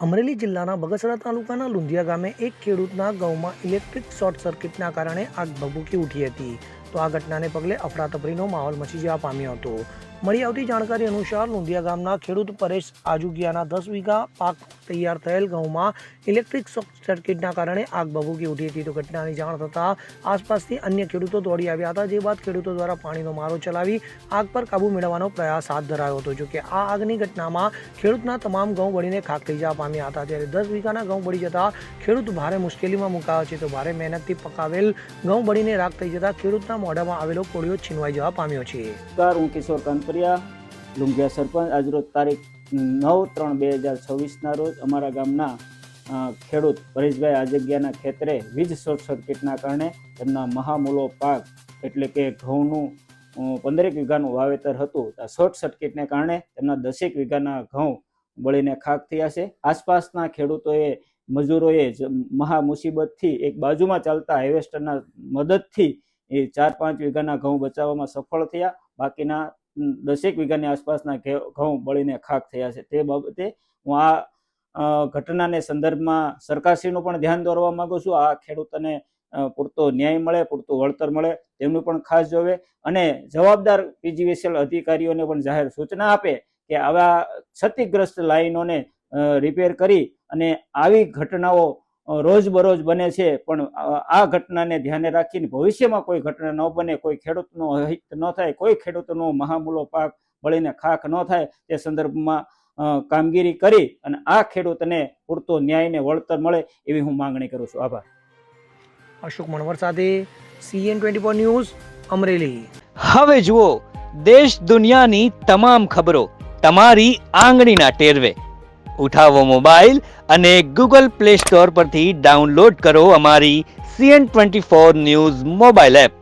અમરેલી જિલ્લાના બગસરા તાલુકાના લુંધિયા ગામે એક ખેડૂતના ઘઉંમાં ઇલેક્ટ્રિક શોર્ટ સર્કિટના કારણે આગ ભભૂકી ઉઠી હતી. તો આ ઘટનાને પગલે અફરાતફરીનો માહોલ મચી જવા પામ્યો હતો. મળી આવતી જાણકારી અનુસાર લુંધિયા ગામના ખેડૂત પરેશ આજુગિયાના 10 વીઘા પાક તૈયાર થયેલ ઘઉંમાં ઇલેક્ટ્રિક શોર્ટ સર્કિટના કારણે આગ ભભૂકી ઉઠી હતી. તો ઘટનાની જાણ થતાં આસપાસથી અન્ય ખેડૂતો દોડી આવ્યા હતા, જે બાદ ખેડૂતો દ્વારા પાણીનો મારો ચલાવી આગ પર કાબૂ મેળવવાનો પ્રયાસ હાથ ધરાયો હતો. જોકે આ આગની ઘટનામાં ખેડૂતના તમામ ઘઉં બળીને ખાક થઈ જવા પામ્યા હતા. ત્યારે 10 વીઘાના ઘઉં બળી જતા ખેડૂત ભારે મુશ્કેલીમાં મુકાયો છે. તો ભારે મહેનતથી પકાવેલ ઘઉં બળીને રાખ થઈ જતા ખેડૂતના મોઢામાં આવેલો કોળિયો છીનવાઈ જવા પામ્યો છે. હું કિશોર કાનપરિયા, લુંઘિયા સરપંચ. આજરોજ તારીખ 9/3/2026 રોજ અમારા ગામના ખેડૂત પરેશભાઈ આજગિયાના ખેતરે વીજ શોર્ટ સર્કિટના કારણે તેમના મહામૂલો પાક એટલે કે ઘઉંનું 15 વીઘાનું વાવેતર હતું. શોર્ટ સર્કિટને કારણે તેમના 10 વીઘાના ઘઉં બળીને ખાક થયા છે. આસપાસના ખેડૂતોએ, મજૂરોએ મહા મુસીબતથી એક બાજુમાં ચાલતા હાર્વેસ્ટરના મદદથી એ 4-5 વીઘાના ઘઉં બચાવવામાં સફળ થયા. બાકીના 10 વીઘાની આસપાસના ઘઉં બળીને ખાક થયા છે. તે બાબતે હું આ ઘટનાને સંદર્ભમાં સરકારશ્રીનું પણ ધ્યાન દોરવા માંગુ છું. આ ખેડૂતોને પૂરતો ન્યાય મળે, પૂરતું વળતર મળે તેમનું પણ ખાસ જોવે અને જવાબદાર પીજીવીસીએલ અધિકારીઓને પણ જાહેર સૂચના આપે કે આવા ક્ષતિગ્રસ્ત લાઈનોને રિપેર કરી અને આવી ઘટનાઓ રોજબરોજ બને છે, પણ આ ઘટનાને ધ્યાને રાખીને ભવિષ્યમાં કોઈ ઘટના ન બને, કોઈ ખેડૂતનો હિત ન થાય, કોઈ ખેડૂતનો મહામૂલો પાક બળીને ખાક ન થાય, તે સંદર્ભમાં કામગીરી કરી અને આ ખેડૂતને પૂરતો ન્યાયને વળતર મળે એવી હું માંગણી કરું છું. આભાર. અશોક મણવર સાથે CN24 ન્યૂઝ, અમરેલી. હવે જુઓ દેશ દુનિયાની તમામ ખબરો તમારી આંગળીના ટેરવે. ઉઠાવો મોબાઈલ અને Google Play Store પરથી ડાઉનલોડ કરો અમારી CN24 ન્યૂઝ મોબાઈલ એપ.